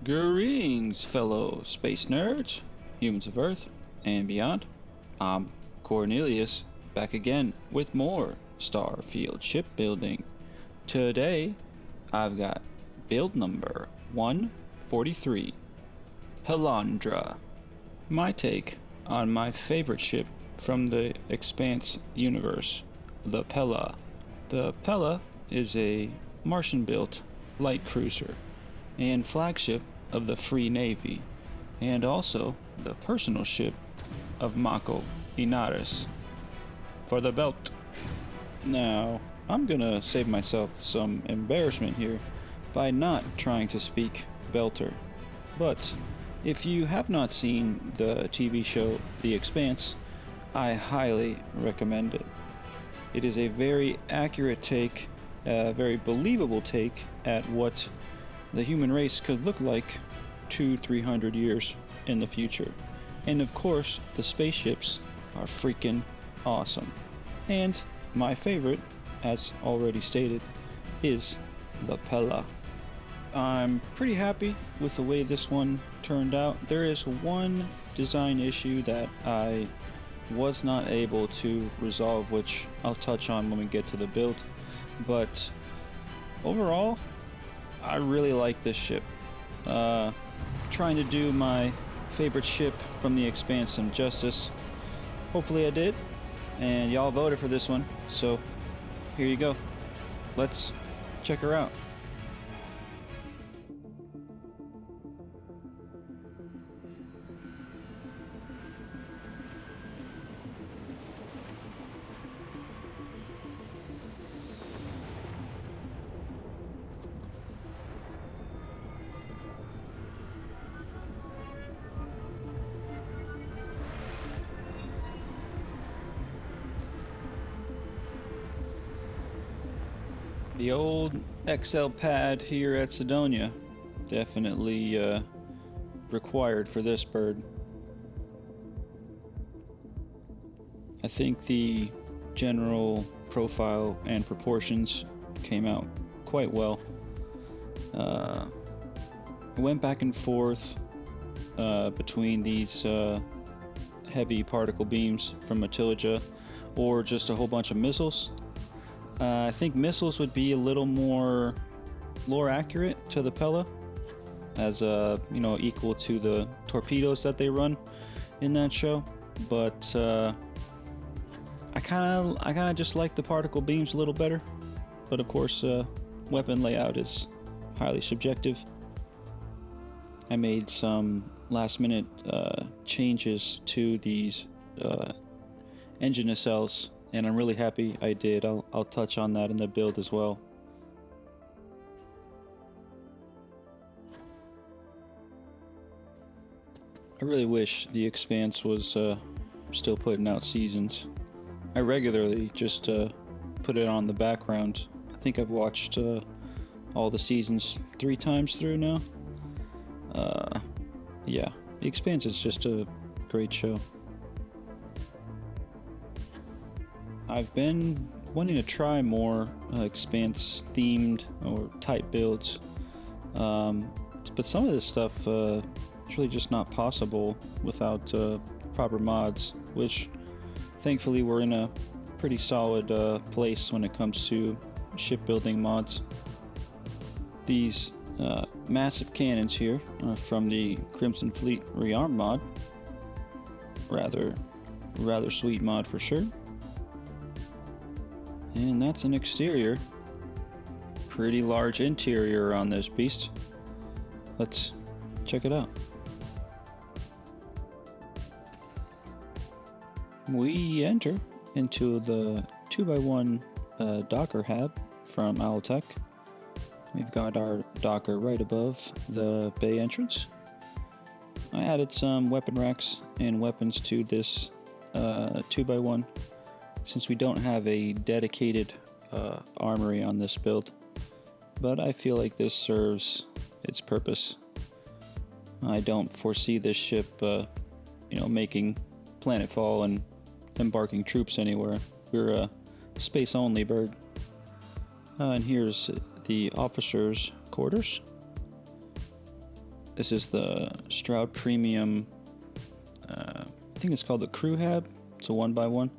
Greetings, fellow space nerds, humans of Earth, and beyond. I'm Cornelius, back again with more Starfield shipbuilding. Today, I've got build number 143, PELLANDRAH. My take on my favorite ship from the Expanse universe, the PELLA. The PELLA is a Martian-built light cruiser and flagship of the Free Navy, and also the personal ship of Mako Inaris. For the belt. Now, I'm gonna save myself some embarrassment here by not trying to speak Belter. But if you have not seen the TV show The Expanse, I highly recommend it. It is a very accurate take, a very believable take at what the human race could look like 200-300 years in the future. And of course, the spaceships are freaking awesome. And my favorite, as already stated, is the PELLA. I'm pretty happy with the way this one turned out. There is one design issue that I was not able to resolve, which I'll touch on when we get to the build. But overall, I really like this ship. Trying to do my favorite ship from the Expanse some justice. Hopefully I did, and y'all voted for this one, so here you go. Let's check her out. The old XL pad here at Sidonia, definitely required for this bird. I think the general profile and proportions came out quite well. I went back and forth between these heavy particle beams from Matilda or just a whole bunch of missiles. I think missiles would be a little more lore accurate to the PELLA, as equal to the torpedoes that they run in that show. But I kind of just like the particle beams a little better. But of course, weapon layout is highly subjective. I made some last-minute changes to these engine nacelles, and I'm really happy I did. I'll touch on that in the build as well. I really wish the Expanse was still putting out seasons. I regularly just put it on the background. I think I've watched all the seasons 3 times through now. Yeah, the Expanse is just a great show. I've been wanting to try more Expanse themed or type builds, but some of this stuff is really just not possible without proper mods, which thankfully we're in a pretty solid place when it comes to shipbuilding mods. These massive cannons here are from the Crimson Fleet Rearm mod. Rather sweet mod for sure. And that's an exterior. Pretty large interior on this beast. Let's check it out. We enter into the 2x1 Docker hab from Owltech. We've got our Docker right above the bay entrance. I added some weapon racks and weapons to this 2x1 since we don't have a dedicated armory on this build, but I feel like this serves its purpose. I don't foresee this ship making planetfall and embarking troops anywhere. We're a space-only bird. And here's the officers' quarters. This is the Stroud Premium, I think it's called the Crew Hab. It's a 1x1.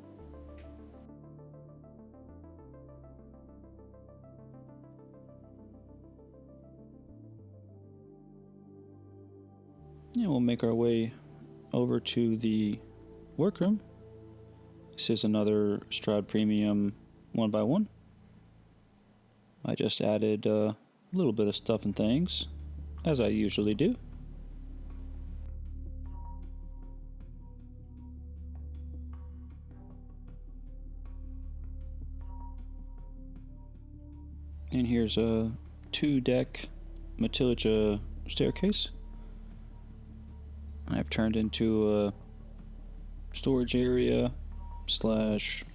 Yeah, we'll make our way over to the workroom. This is another Stroud Premium 1x1. I just added a little bit of stuff and things, as I usually do. And here's a 2-deck Matilda staircase. I've turned into a storage area slash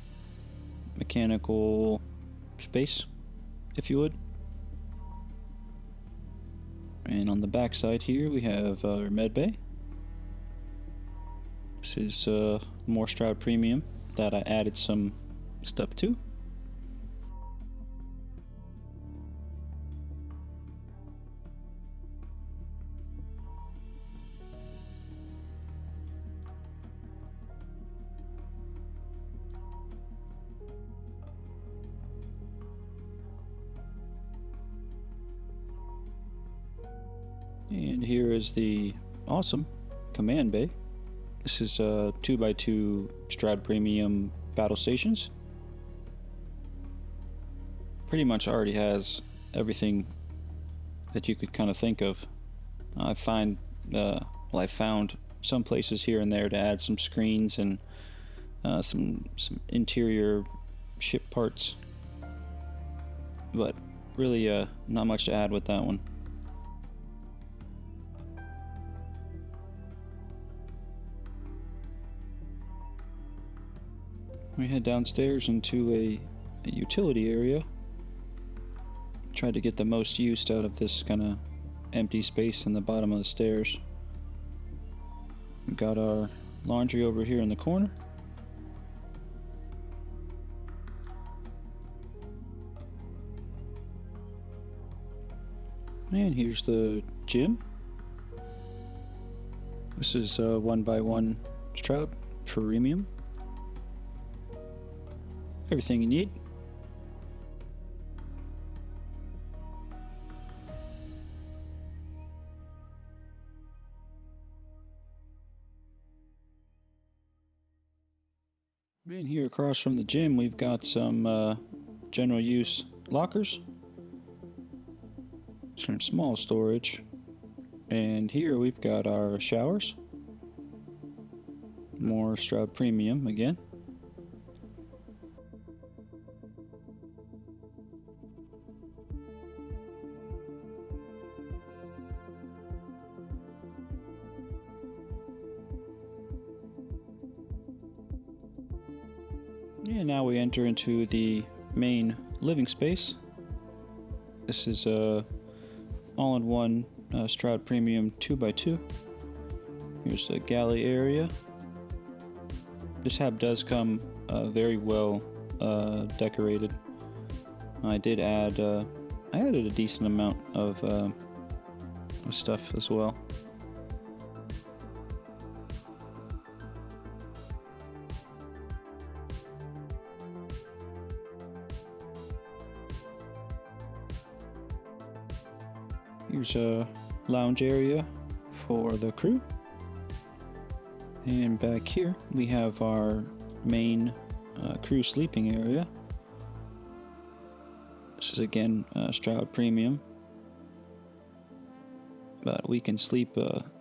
mechanical space, if you would. And on the back side here we have our med bay. This is more Stroud Premium that I added some stuff to. And here is the awesome command bay. This is 2x2 Stroud Premium battle stations. Pretty much already has everything that you could kind of think of. I found some places here and there to add some screens and some interior ship parts, but really not much to add with that one. We head downstairs into a utility area. Tried to get the most use out of this kind of empty space in the bottom of the stairs. We've got our laundry over here in the corner. And here's the gym. This is 1x1 Stroud Premium. Everything you need. And here across from the gym we've got some general use lockers, some small storage, and here we've got our showers, more Stroud Premium again. And now we enter into the main living space. This is a all-in-one Stroud Premium 2x2. Here's the galley area. This hab does come very well decorated. I did add, I added a decent amount of stuff as well. Here's a lounge area for the crew. And back here we have our main crew sleeping area. This is again Stroud Premium. But we can sleep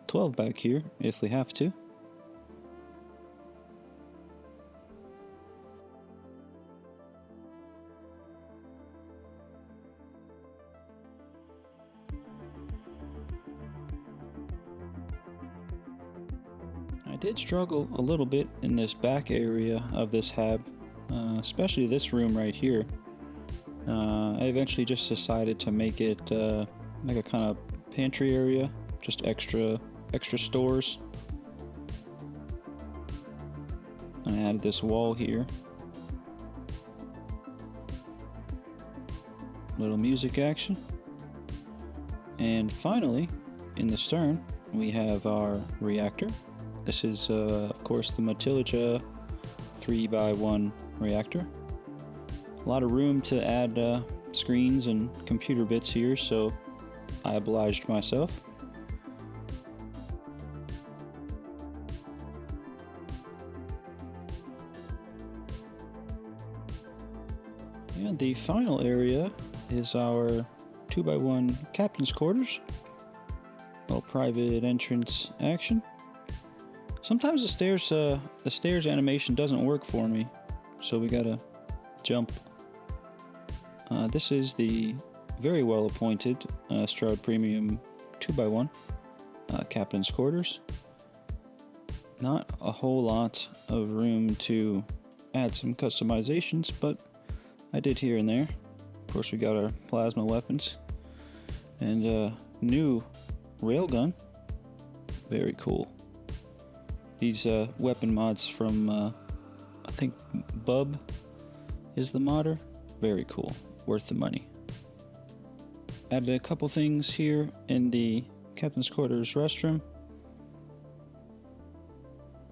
12 back here if we have to. I did struggle a little bit in this back area of this hab, especially this room right here. I eventually just decided to make it like a kind of pantry area, just extra stores. I added this wall here. Little music action. And finally, in the stern, we have our reactor. This is, of course, the PELLA'S 3x1 reactor. A lot of room to add screens and computer bits here, so I obliged myself. And the final area is our 2x1 captain's quarters. Little private entrance action. Sometimes the stairs animation doesn't work for me, so we gotta jump. This is the very well appointed Stroud Premium 2x1 captain's quarters. Not a whole lot of room to add some customizations, but I did here and there. Of course, we got our plasma weapons and a new railgun. Very cool. These weapon mods from I think Bub is the modder. Very cool, worth the money. Added a couple things here in the captain's quarters restroom,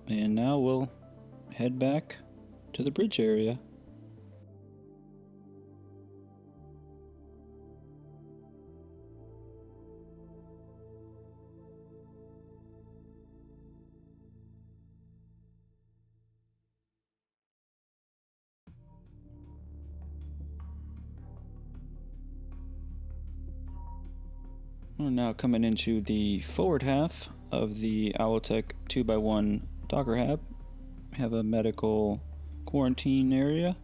and now we'll head back to the bridge area. We're now coming into the forward half of the Owltech 2x1 Docker Hab. We have a medical quarantine area.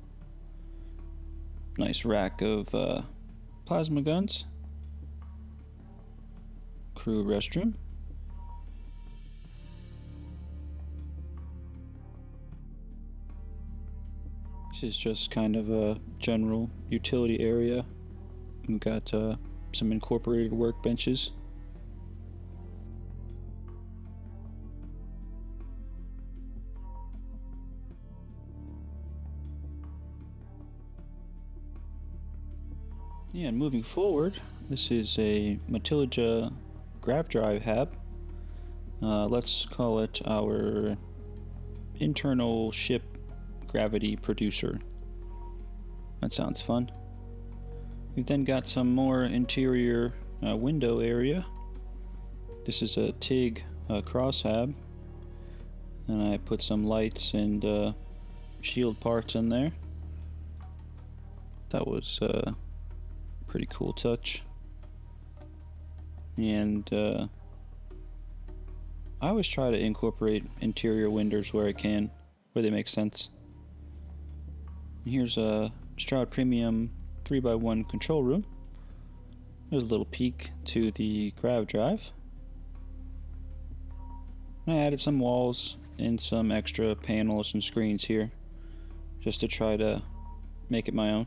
Nice rack of plasma guns. Crew restroom. This is just kind of a general utility area. We've got some incorporated workbenches. Yeah, and moving forward, this is a PELLA'S grav drive hab. Let's call it our internal ship gravity producer. That sounds fun. We've then got some more interior window area. This is a TIG cross hab, and I put some lights and shield parts in there. That was a pretty cool touch. And I always try to incorporate interior windows where I can, where they make sense. And here's a Stroud Premium 3x1 control room. There's a little peek to the grav drive. I added some walls and some extra panels and screens here just to try to make it my own.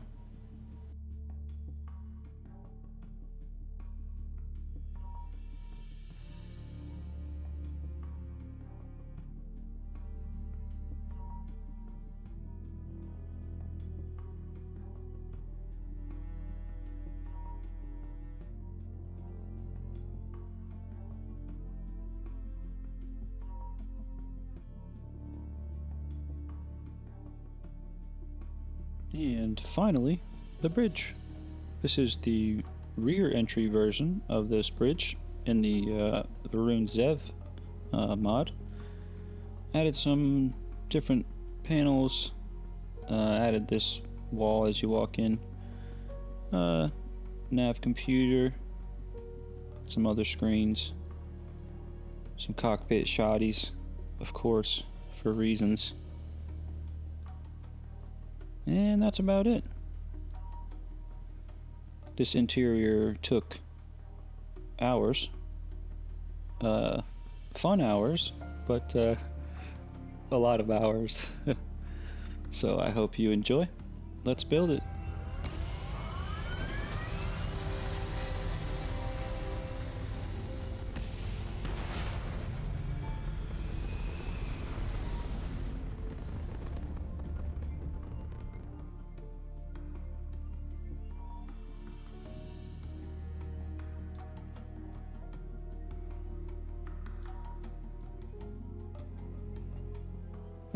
And finally, the bridge. This is the rear entry version of this bridge in the Varun Zev mod. Added some different panels, added this wall as you walk in, nav computer, some other screens, some cockpit shotties, of course, for reasons. And that's about it. This interior took hours. Fun hours, but a lot of hours. So I hope you enjoy. Let's build it.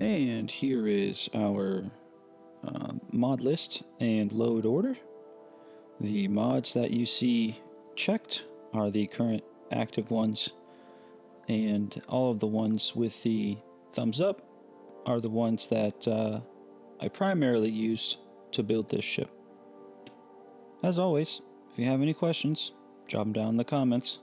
And here is our mod list and load order. The mods that you see checked are the current active ones, and all of the ones with the thumbs up are the ones that I primarily used to build this ship. As always, if you have any questions, drop them down in the comments.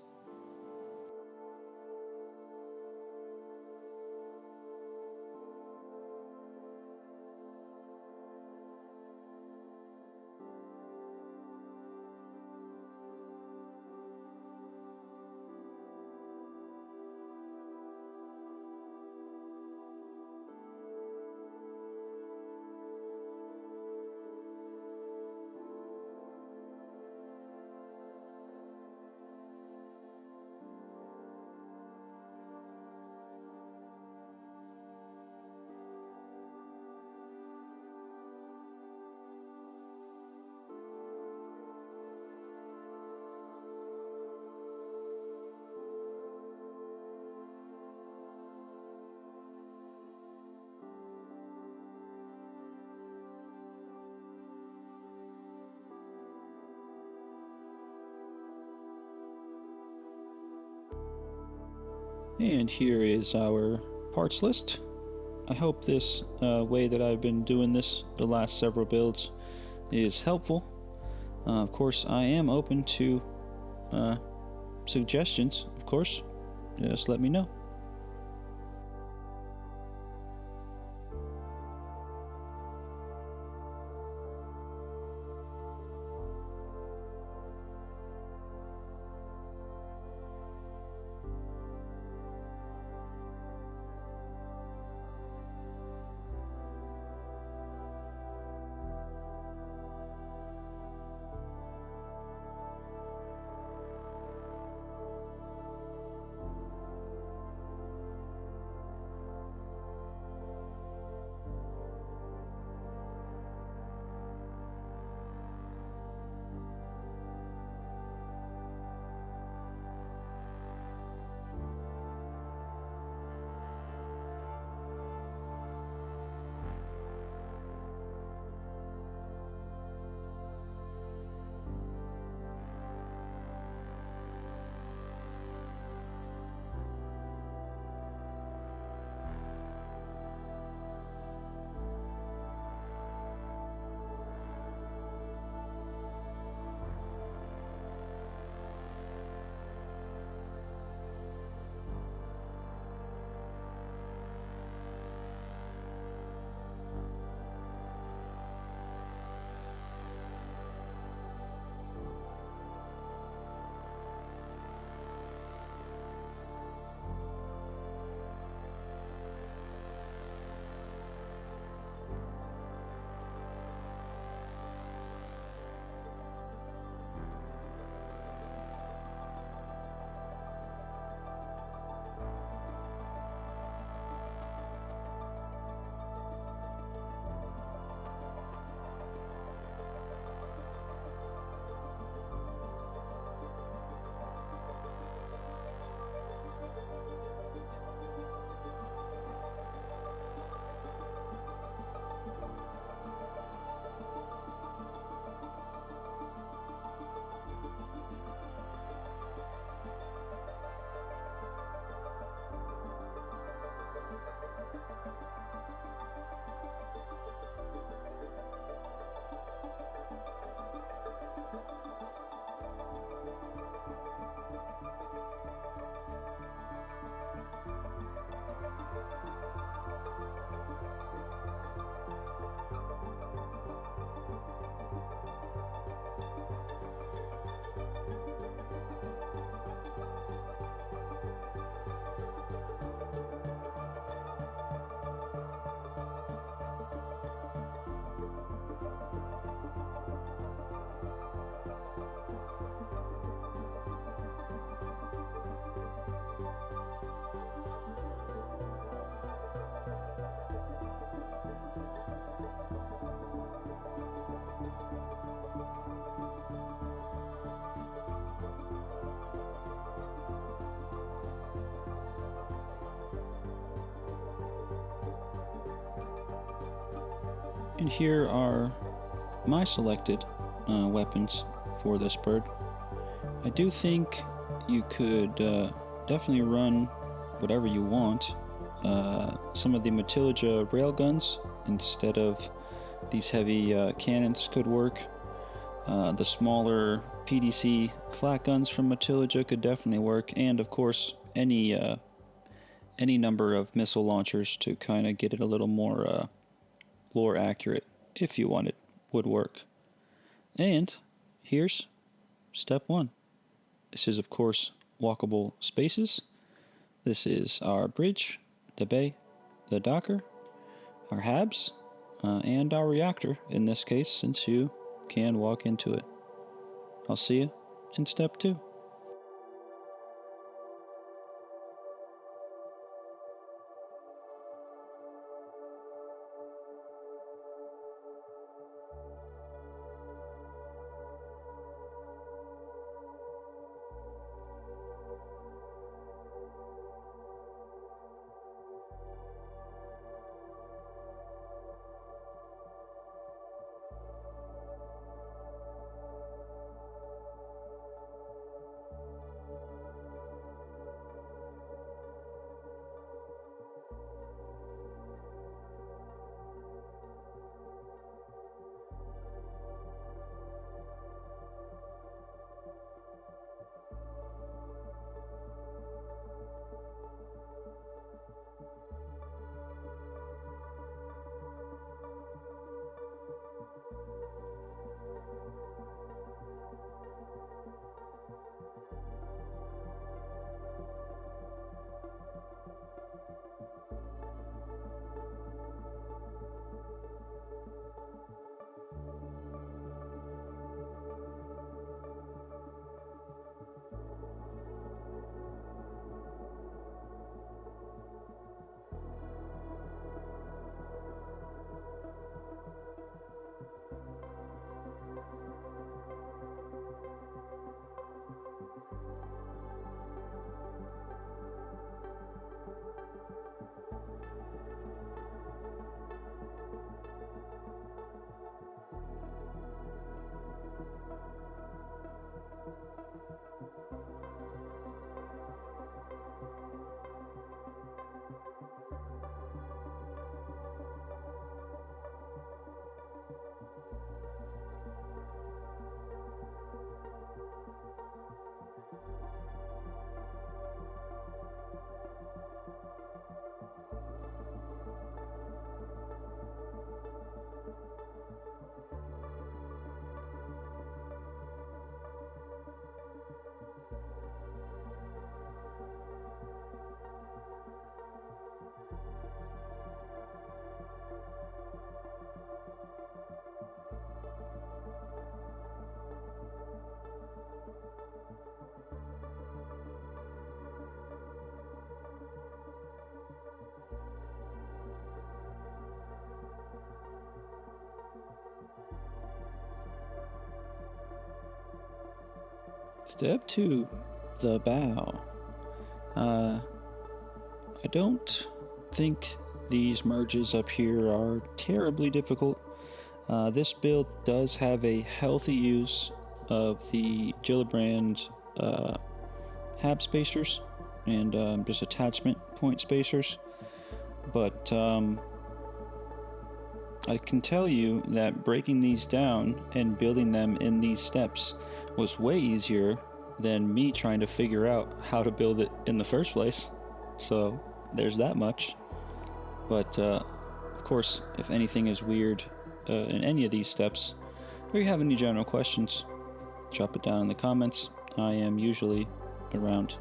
And here is our parts list. I hope this way that I've been doing this the last several builds is helpful. Of course, I am open to suggestions, of course. Just let me know. And here are my selected weapons for this bird. I do think you could definitely run whatever you want. Some of the Matilda railguns instead of these heavy cannons could work. The smaller PDC flat guns from Matilda could definitely work, and of course any number of missile launchers to kind of get it a little more lore accurate, if you wanted, would work. And here's step 1. This is, of course, walkable spaces. This is our bridge, the bay, the docker, our habs, and our reactor, in this case, since you can walk into it. I'll see you in step 2. Step 2, the bow. I don't think these merges up here are terribly difficult. This build does have a healthy use of the Gillibrand hab spacers and just attachment point spacers, but I can tell you that breaking these down and building them in these steps was way easier than me trying to figure out how to build it in the first place. So there's that much. But of course, if anything is weird in any of these steps, or you have any general questions, drop it down in the comments. I am usually around.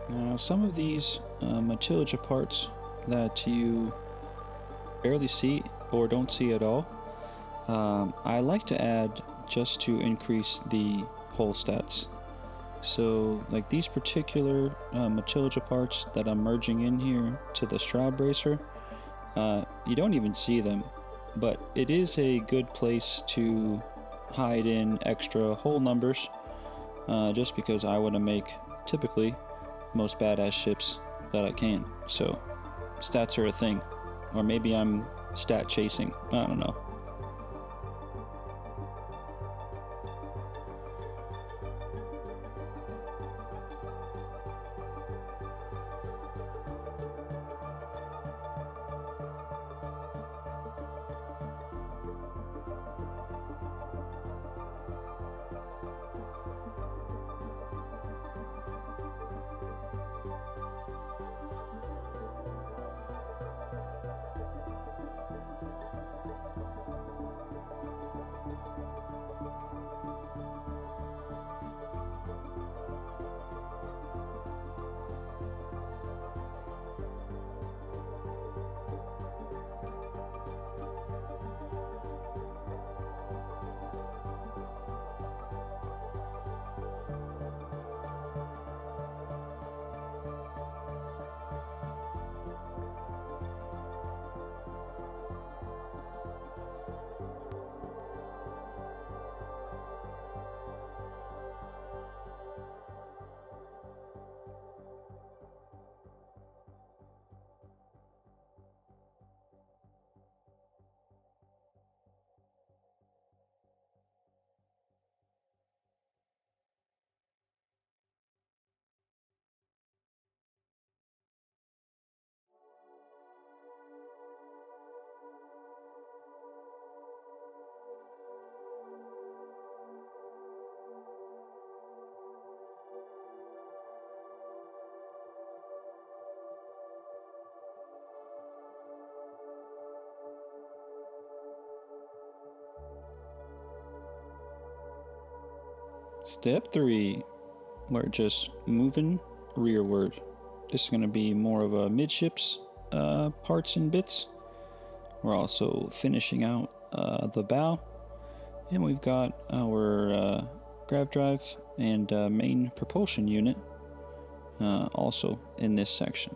Now, some of these Matilda parts that you barely see or don't see at all, I like to add just to increase the hull stats. So, like these particular Matilda parts that I'm merging in here to the Shroud Bracer, you don't even see them, but it is a good place to hide in extra hull numbers, just because I want to make typically most badass ships that I can. So stats are a thing, or maybe I'm stat chasing, I don't know. Step 3, we're just moving rearward. This is going to be more of a midships parts and bits. We're also finishing out the bow, and we've got our grav drive and main propulsion unit also in this section.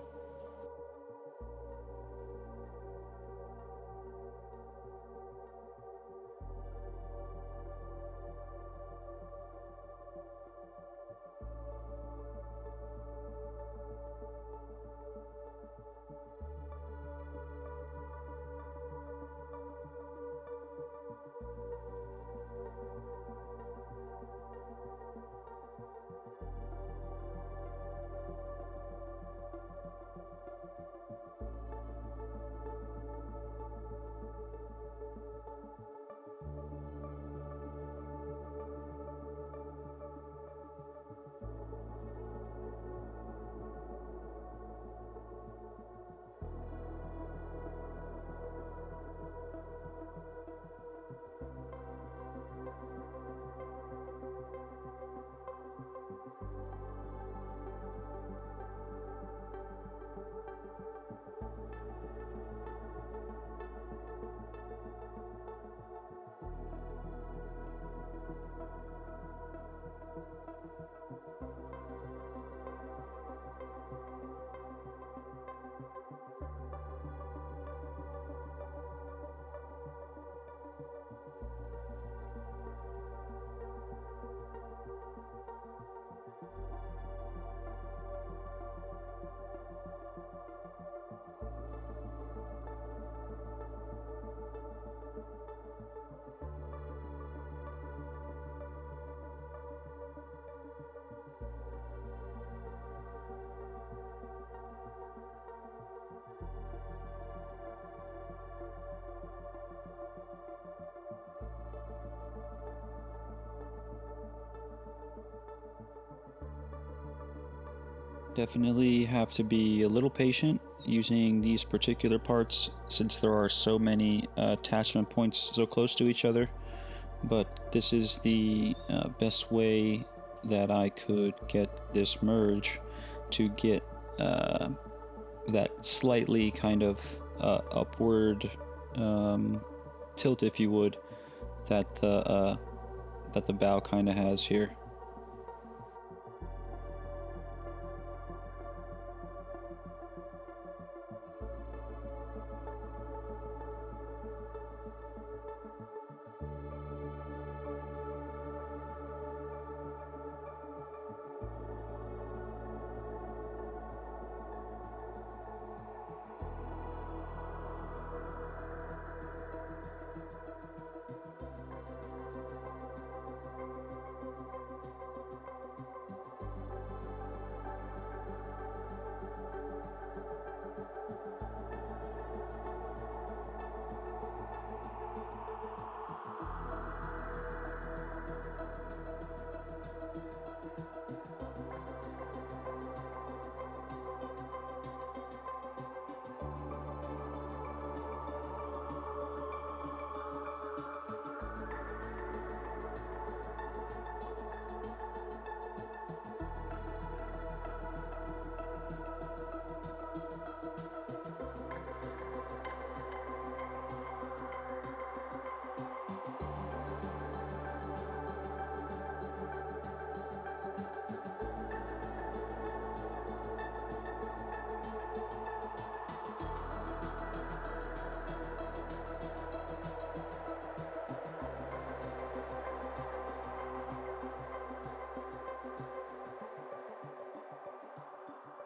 Definitely have to be a little patient using these particular parts since there are so many attachment points so close to each other, but this is the best way that I could get this merge to get that slightly kind of upward tilt, if you would, that the bow kind of has here.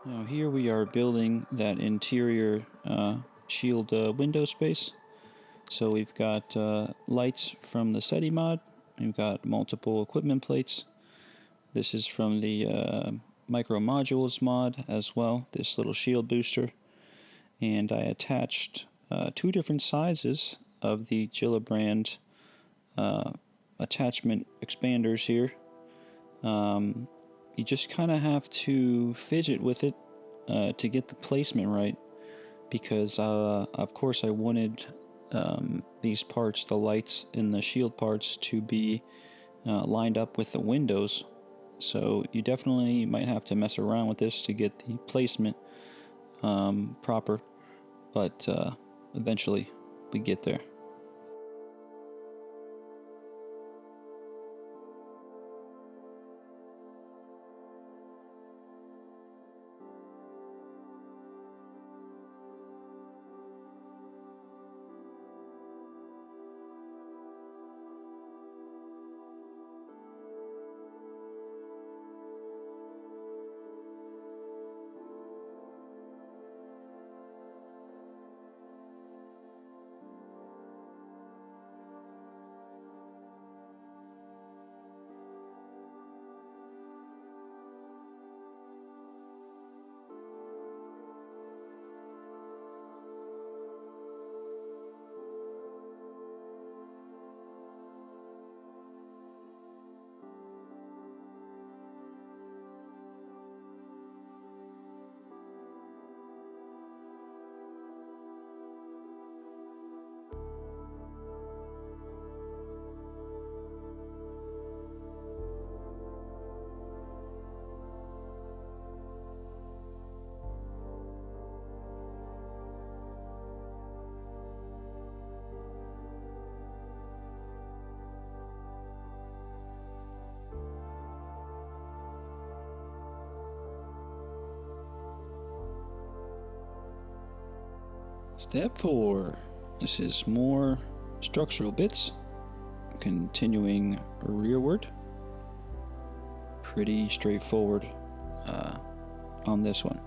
Now here we are building that interior shield window space. So we've got lights from the SETI mod. We've got multiple equipment plates. This is from the micro modules mod as well, this little shield booster. And I attached 2 different sizes of the Gillibrand attachment expanders here. You just kind of have to fidget with it to get the placement right, because of course I wanted these parts, the lights and the shield parts, to be lined up with the windows. So you definitely might have to mess around with this to get the placement proper, but eventually we get there. Step 4. This is more structural bits. Continuing rearward. Pretty straightforward on this one.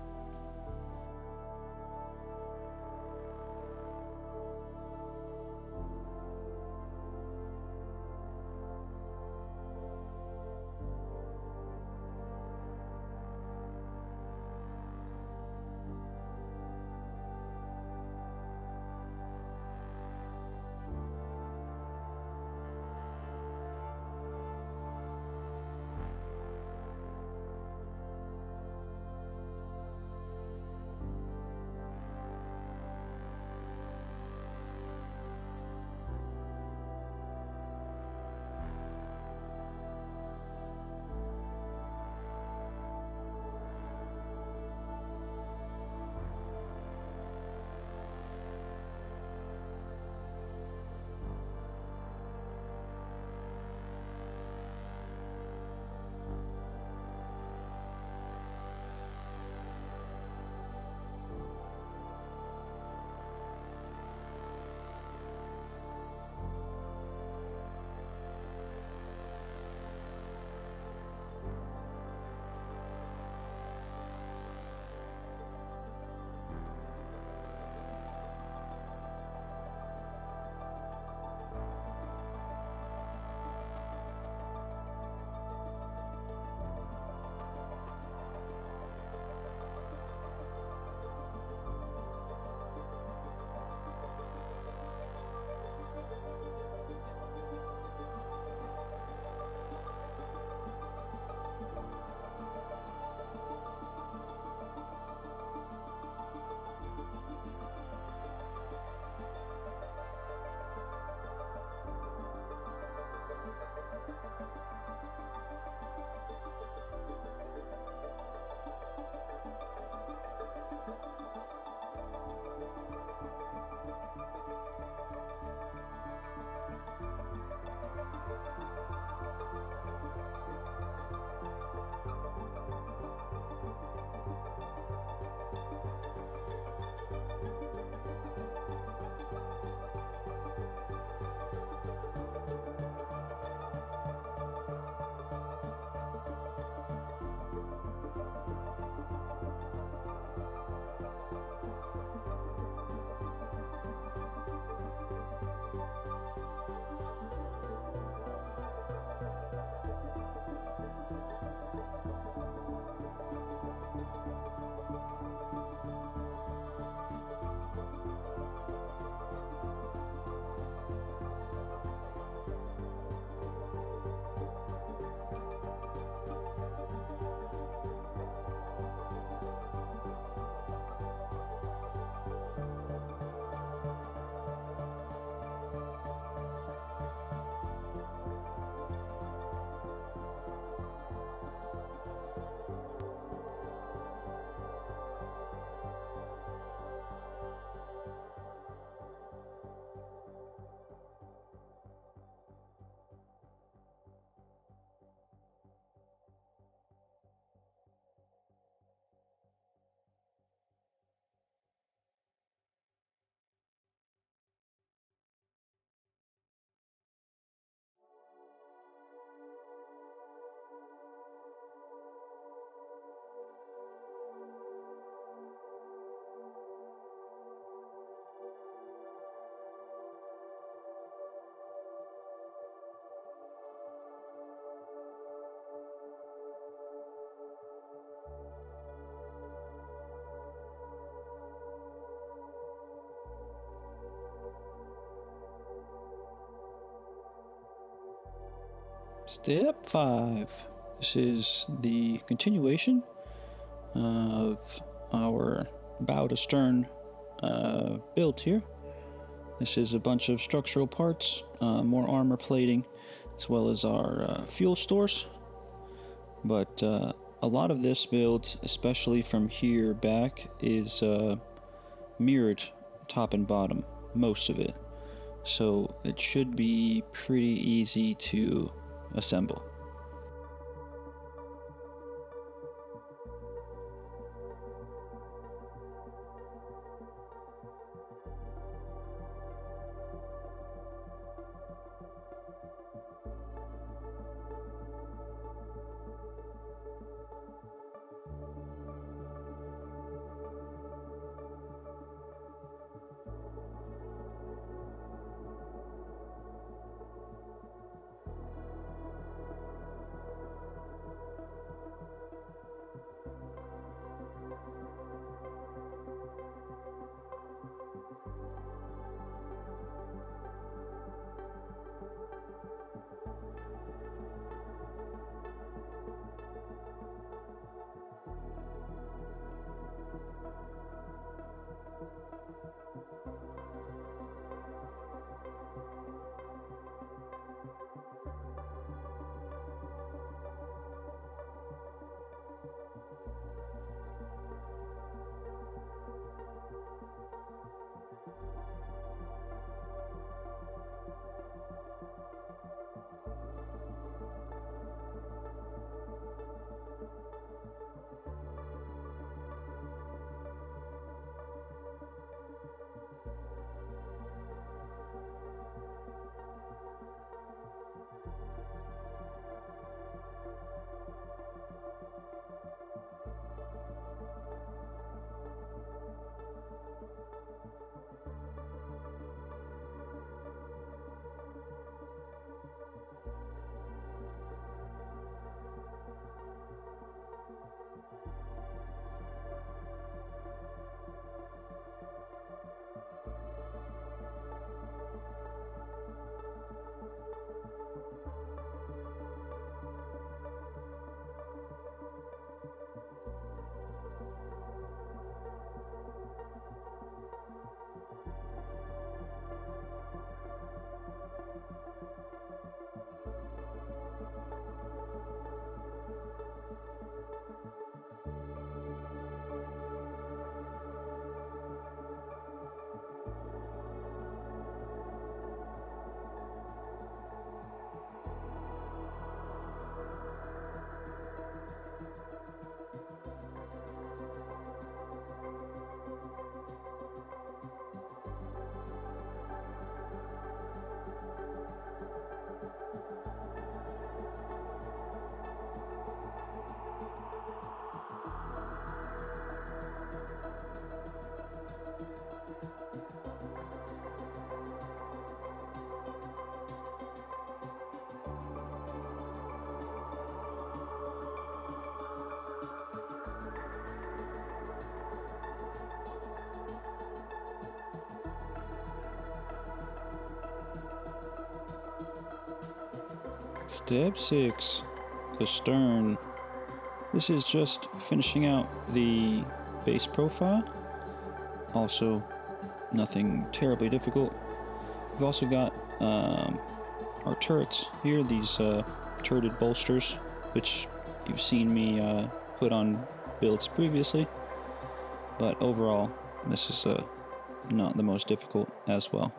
Step 5. This is the continuation of our bow to stern build here. This is a bunch of structural parts, more armor plating, as well as our fuel stores. But a lot of this build, especially from here back, is mirrored top and bottom, most of it. So it should be pretty easy to assemble. Step 6, the stern. This is just finishing out the base profile. Also, nothing terribly difficult. We've also got our turrets here, these turreted bolsters, which you've seen me put on builds previously. But overall, this is not the most difficult as well.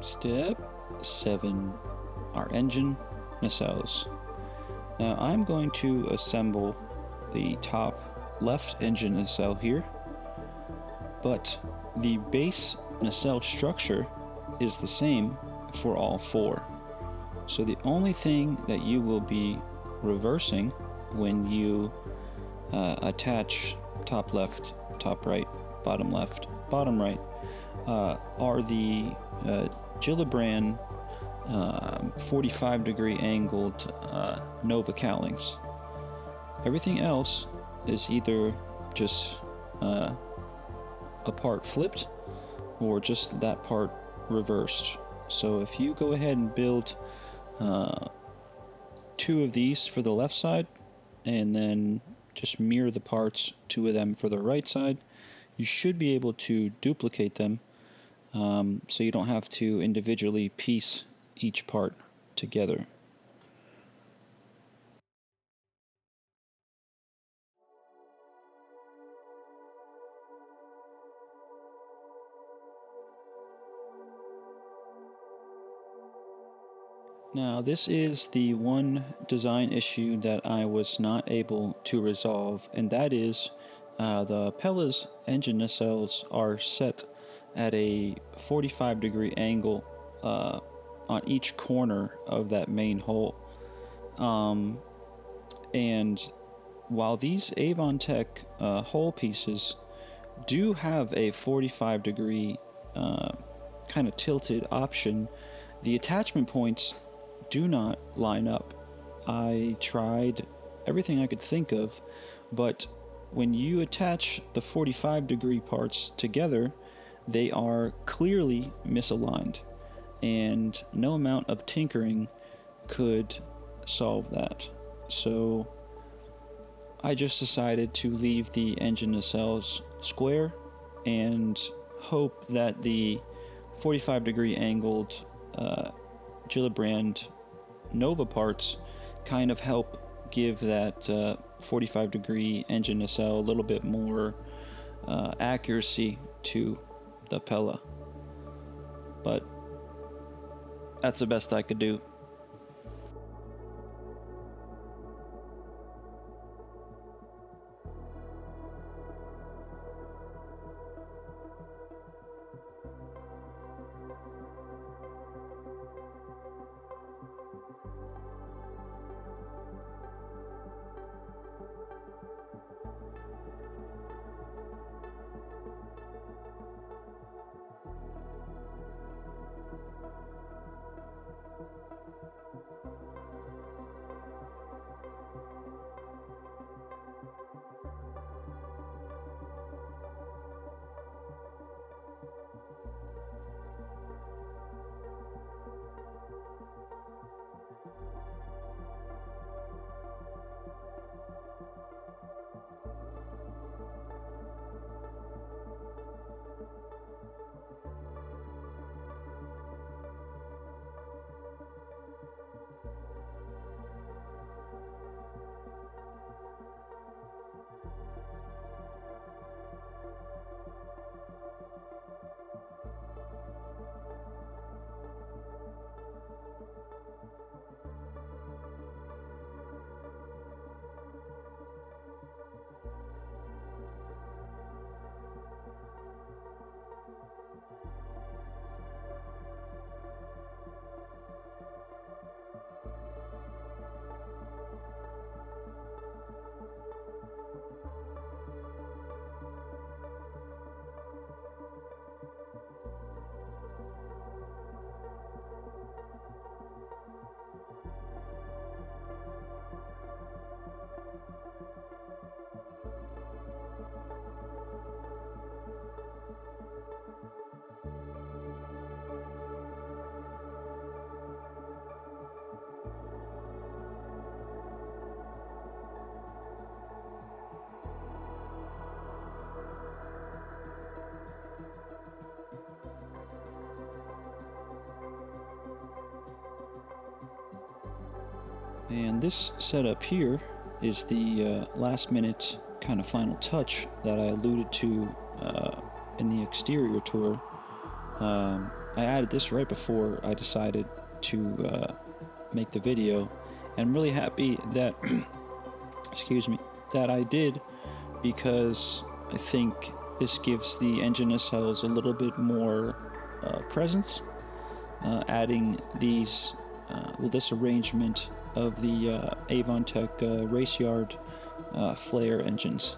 Step 7, our engine nacelles. Now I'm going to assemble the top left engine nacelle here, but the base nacelle structure is the same for all 4. So the only thing that you will be reversing when you attach top left, top right, bottom left, bottom right are the Gillibrand 45-degree angled Nova cowlings. Everything else is either just a part flipped or just that part reversed. So if you go ahead and build 2 of these for the left side and then just mirror the parts, 2 of them for the right side, you should be able to duplicate them, so you don't have to individually piece each part together. Now, this is the one design issue that I was not able to resolve, and that is the PELLA'S engine nacelles are set at a 45-degree angle on each corner of that main hole. And while these Avon Tech hole pieces do have a 45-degree kind of tilted option, the attachment points do not line up. I tried everything I could think of, but when you attach the 45-degree parts together, they are clearly misaligned, and no amount of tinkering could solve that. So I just decided to leave the engine nacelles square and hope that the 45-degree angled Gillibrand Nova parts kind of help give that 45-degree engine nacelle a little bit more accuracy to the Pella. But that's the best I could do. And this setup here is the last minute kind of final touch that I alluded to in the exterior tour. I added this right before I decided to make the video, and I'm really happy that excuse me, that I did, because I think this gives the engine nacelles a little bit more presence, adding these this arrangement of the Avon Tech race yard flare engines.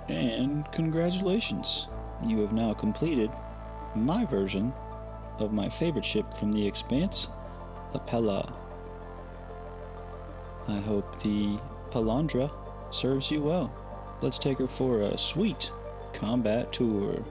And congratulations, you have now completed my version of my favorite ship from the Expanse, the PELLA. I hope the PELLANDRAH serves you well. Let's take her for a sweet combat tour.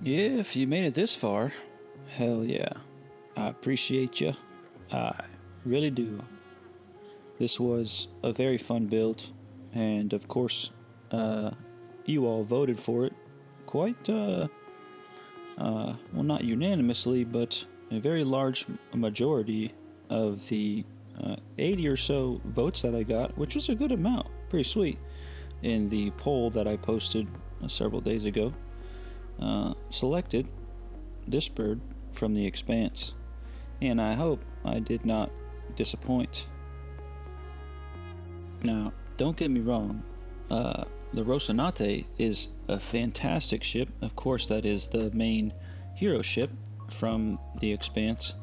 Yeah, if you made it this far, hell yeah. I appreciate you. I really do. This was a very fun build, and of course, you all voted for it quite, well, not unanimously, but a very large majority of the 80 or so votes that I got, which was a good amount, pretty sweet, in the poll that I posted several days ago, selected this bird from the Expanse, and I hope I did not disappoint. Now, don't get me wrong, the ROCINATE is a fantastic ship. Of course, that is the main hero ship from the Expanse,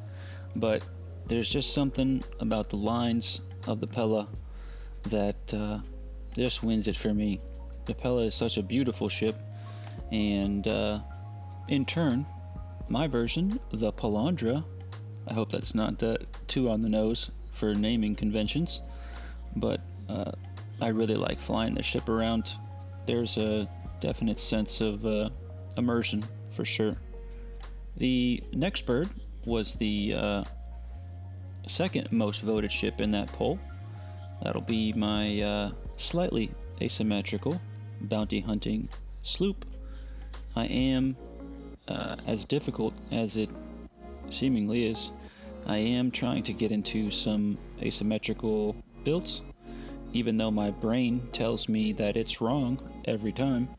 but there's just something about the lines of the Pella that just wins it for me. The Pella is such a beautiful ship, and in turn, my version, the PELLANDRAH, I hope that's not too on the nose for naming conventions, but I really like flying the ship around. There's a definite sense of immersion for sure. The next bird was the second most voted ship in that poll. That'll be my slightly asymmetrical bounty hunting sloop. I am, as difficult as it seemingly is, I am trying to get into some asymmetrical builds, even though my brain tells me that it's wrong every time.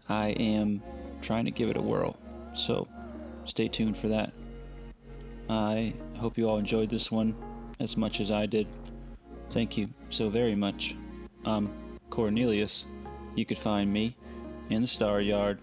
I am trying to give it a whirl, so stay tuned for that. I hope you all enjoyed this one as much as I did. Thank you so very much. I'm Cornelius. You could find me in the Star Yard